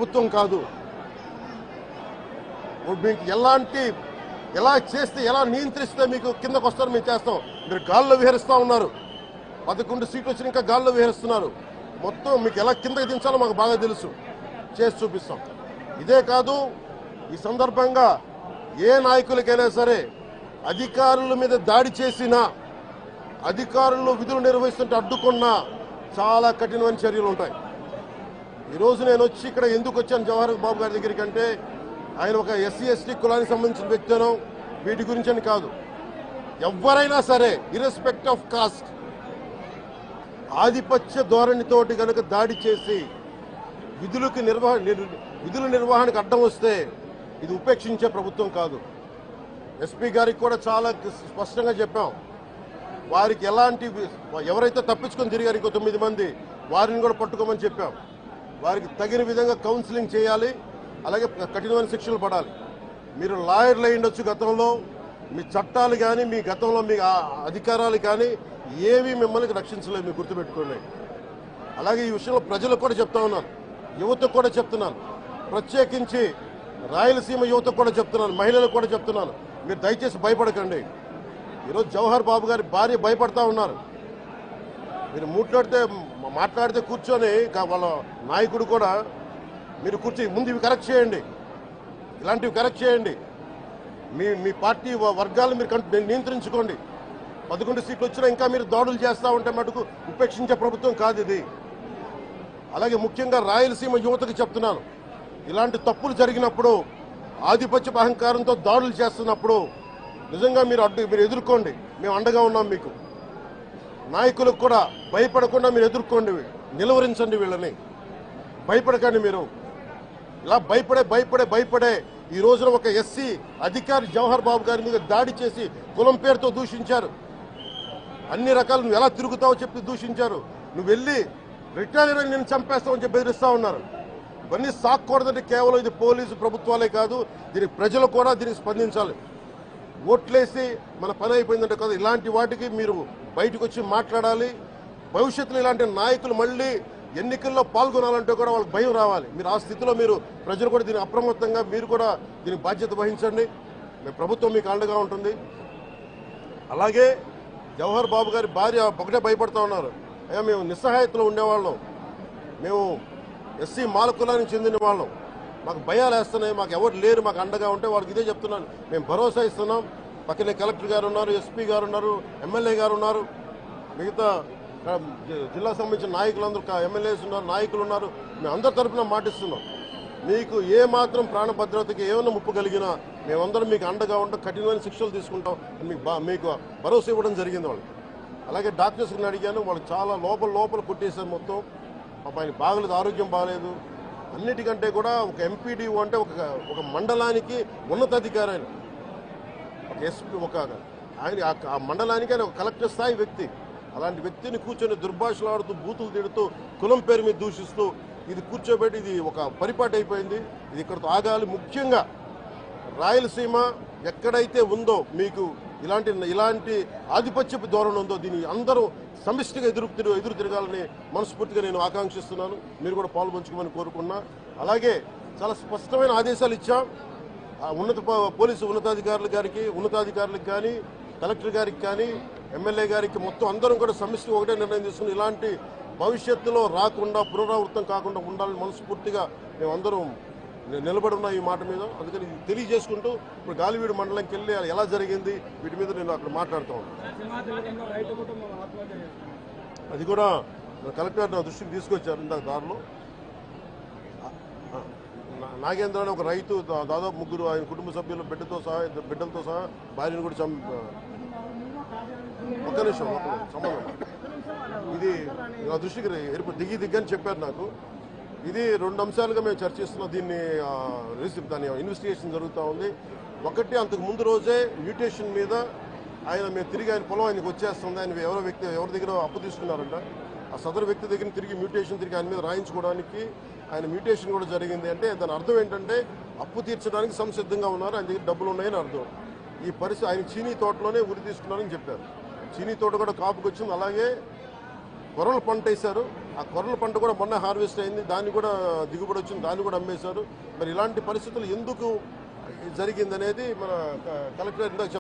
ప్రభుత్వం కాదు. మీకు ఎలా చేస్తే ఎలా నియంత్రిస్తే మీకు కిందకు వస్తారు మేము చేస్తాం. మీరు గాల్లో విహరిస్తూ ఉన్నారు. 11 సీట్లు వచ్చిన ఇంకా గాల్లో విహరిస్తున్నారు. మొత్తం మీకు ఎలా కిందకి దించాలో మాకు బాగా తెలుసు, చేసి చూపిస్తాం. ఇదే కాదు, ఈ సందర్భంగా ఏ నాయకులకైనా సరే అధికారుల మీద దాడి చేసినా, అధికారులు విధులు నిర్వహిస్తుంటే అడ్డుకున్నా చాలా కఠినమైన చర్యలు ఉంటాయి. ఈరోజు నేను వచ్చి ఇక్కడ ఎందుకు వచ్చాను జవహర్ బాబు గారి దగ్గరికి అంటే, ఆయన ఒక ఎస్సీ ఎస్టీ కులానికి సంబంధించిన వ్యక్తినో వీటి గురించి అని కాదు. ఎవరైనా సరే ఇర్రెస్పెక్ట్ ఆఫ్ కాస్ట్ ఆధిపత్య ధోరణితోటి కనుక దాడి చేసి విధుల నిర్వహణకు అడ్డం వస్తే ఇది ఉపేక్షించే ప్రభుత్వం కాదు. ఎస్పీ గారికి కూడా చాలా స్పష్టంగా చెప్పాం. వారికి ఎవరైతే తప్పించుకొని తిరిగారు ఇంకో 9 మంది, వారిని కూడా పట్టుకోమని చెప్పాం. వారికి తగిన విధంగా కౌన్సిలింగ్ చేయాలి, అలాగే కఠినమైన శిక్షలు పడాలి. మీరు లాయర్లు అయి ఉండొచ్చు గతంలో, మీ చట్టాలు కానీ మీ గతంలో మీ అధికారాలు కానీ ఏవి మిమ్మల్ని రక్షించలేదు, మీరు గుర్తుపెట్టుకోండి. అలాగే ఈ విషయంలో ప్రజలకు కూడా చెప్తా ఉన్నాను, యువతకు కూడా చెప్తున్నాను, ప్రత్యేకించి రాయలసీమ యువతకు కూడా చెప్తున్నాను, మహిళలకు కూడా చెప్తున్నాను, మీరు దయచేసి భయపడకండి. ఈరోజు జవహర్ బాబు గారి భార్య భయపడతా ఉన్నారు. మీరు మాట్లాడితే కూర్చొని వాళ్ళ నాయకుడు కూడా మీరు ముందు ఇవి కరెక్ట్ చేయండి, ఇలాంటివి కరెక్ట్ చేయండి, మీ పార్టీ వర్గాలను మీరు నియంత్రించుకోండి. 11 సీట్లు వచ్చినా ఇంకా మీరు దాడులు చేస్తూ ఉంటే మటుకు ఉపేక్షించే ప్రభుత్వం కాదు ఇది. అలాగే ముఖ్యంగా రాయలసీమ యువతకు చెప్తున్నాను, ఇలాంటి తప్పులు జరిగినప్పుడు, ఆధిపత్య అహంకారంతో దాడులు చేస్తున్నప్పుడు నిజంగా మీరు ఎదుర్కోండి, మేము అండగా ఉన్నాం మీకు. నాయకులకు కూడా భయపడకుండా మీరు ఎదుర్కోండి, నిలువరించండి వీళ్ళని, భయపడకండి. మీరు ఇలా భయపడే ఈ రోజున ఒక ఎస్సీ అధికారి జవహర్ బాబు గారి మీద దాడి చేసి కులం పేరుతో దూషించారు. అన్ని రకాలు నువ్వు ఎలా తిరుగుతావో చెప్పి దూషించారు. నువ్వు వెళ్ళి రిటైర్ అని నేను చంపేస్తావని చెప్పి బెదిరిస్తా ఉన్నారు. ఇవన్నీ సాక్కూడదంటే కేవలం ఇది పోలీసు ప్రభుత్వాలే కాదు, దీనికి ప్రజలు కూడా దీనికి స్పందించాలి. ఓట్లేసి మన పని అయిపోయిందంటే కాదు, ఇలాంటి వాటికి మీరు బయటకు వచ్చి మాట్లాడాలి. భవిష్యత్తులో ఇలాంటి నాయకులు మళ్ళీ ఎన్నికల్లో పాల్గొనాలంటే కూడా వాళ్ళకి భయం రావాలి. మీరు ఆ స్థితిలో ప్రజలు కూడా దీనికి అప్రమత్తంగా మీరు కూడా దీనికి బాధ్యత వహించండి. ప్రభుత్వం మీకు అండగా ఉంటుంది. అలాగే జవహర్ బాబు గారి భార్య ఒకటే భయపడుతూ ఉన్నారు. అయ్యా మేము నిస్సహాయతలో ఉండేవాళ్ళం, మేము ఎస్సీ మాల కులానికి చెందిన వాళ్ళం, మాకు భయాలు వేస్తున్నాయి, మాకు ఎవరు లేరు మాకు అండగా ఉంటే వాళ్ళకి ఇదే చెప్తున్నాను. మేము భరోసా ఇస్తున్నాం. పక్కనే కలెక్టర్ గారు ఉన్నారు, ఎస్పీ గారు ఉన్నారు, ఎమ్మెల్యే గారు ఉన్నారు, మిగతా జిల్లా సంబంధించిన నాయకులందరూ ఎమ్మెల్యేస్ ఉన్నారు, నాయకులు ఉన్నారు. మేము అందరి తరఫున మాటిస్తున్నాం. మీకు ఏ మాత్రం ప్రాణభద్రతకి ఏమైనా ముప్పు కలిగినా మేమందరం మీకు అండగా ఉంటాం, కఠినమైన శిక్షలు తీసుకుంటాం మీకు భరోసా ఇవ్వడం జరిగింది వాళ్ళకి. అలాగే డాక్టర్స్ని అడిగాను, వాళ్ళు చాలా లోపల కొట్టేశారు మొత్తం. ఆయన బాగలేదు, ఆరోగ్యం బాగలేదు. అన్నిటికంటే కూడా ఒక ఎంపీడీఓ అంటే ఒక మండలానికి ఉన్నతాధికారి, ఆయన ఒక ఎస్పీ, ఆయన ఆ మండలానికి ఆయన ఒక కలెక్టర్ స్థాయి వ్యక్తి. అలాంటి వ్యక్తిని కూర్చొని దుర్భాషలాడుతూ, బూతులు తిడుతూ, కులం పేరు మీద దూషిస్తూ ఇది కూర్చోబెట్టి ఇది ఒక పరిపాటి అయిపోయింది. ఇది ఇక్కడతో ఆగాలి. ముఖ్యంగా రాయలసీమ ఎక్కడైతే ఉందో మీకు ఇలాంటి ఆధిపత్యపు ధోరణి ఉందో దీన్ని అందరూ సమిష్టిగా ఎదురు తిరగాలని మనస్ఫూర్తిగా నేను ఆకాంక్షిస్తున్నాను. మీరు కూడా పాల్పంచుకోమని కోరుకున్నా. అలాగే చాలా స్పష్టమైన ఆదేశాలు ఇచ్చాం. పోలీసు ఉన్నతాధికారులకు కానీ, కలెక్టర్ గారికి కానీ, ఎమ్మెల్యే గారికి మొత్తం అందరం కూడా సమిష్టి ఒకటే నిర్ణయం తీసుకుని ఇలాంటి భవిష్యత్తులో రాకుండా, పునరావృతం కాకుండా ఉండాలని మనస్ఫూర్తిగా మేమందరం నిలబడి ఉన్న ఈ మాట మీద. అందుకని తెలియజేసుకుంటూ ఇప్పుడు గాలివీడు మండలంకి వెళ్ళి ఎలా జరిగింది వీటి మీద నేను అక్కడ మాట్లాడుతూ ఉన్నాను. అది కూడా కలెక్టర్ నా దృష్టికి తీసుకొచ్చారు. ఇందాక దారిలో నాగేంద్ర అనే ఒక రైతు దాదాపు 3 ఆయన కుటుంబ సభ్యులు బిడ్డలతో సహా భార్యను కూడా ఒక్క నిమిషం సంబంధం ఇది నా దృష్టికి దిగ్గని చెప్పారు నాకు. ఇది 2 అంశాలుగా మేము చర్చిస్తున్నాం. దాని ఇన్వెస్టిగేషన్ జరుగుతూ ఉంది. ఒకటి, అంతకు ముందు రోజే మ్యూటేషన్ మీద మేము తిరిగి ఆయన పొలం ఆయనకు వచ్చేస్తుంది. ఆయన ఎవరి దగ్గర అప్పు తీసుకున్నారంట. ఆ సదరు వ్యక్తి దగ్గర తిరిగి ఆయన మీద రాయించుకోవడానికి ఆయన మ్యూటేషన్ కూడా జరిగింది. అంటే దాని అర్థం ఏంటంటే అప్పు తీర్చడానికి సంసిద్ధంగా ఉన్నారు, ఆయన దగ్గర డబ్బులు ఉన్నాయని అర్థం. ఈ పరిస్థితి ఆయన చీనీ తోటలోనే ఉరి తీసుకున్నారని చెప్పారు. చీనీ తోట కూడా కాపుకొచ్చింది. అలాగే కొరలు పంట వేశారు, ఆ కొర్రల పంట కూడా మొన్న హార్వెస్ట్ అయింది, దాన్ని కూడా దిగుబడి వచ్చింది, దాన్ని కూడా అమ్మేశారు. మరి ఇలాంటి పరిస్థితులు ఎందుకు జరిగిందనేది మన కలెక్టర్ ఇందాక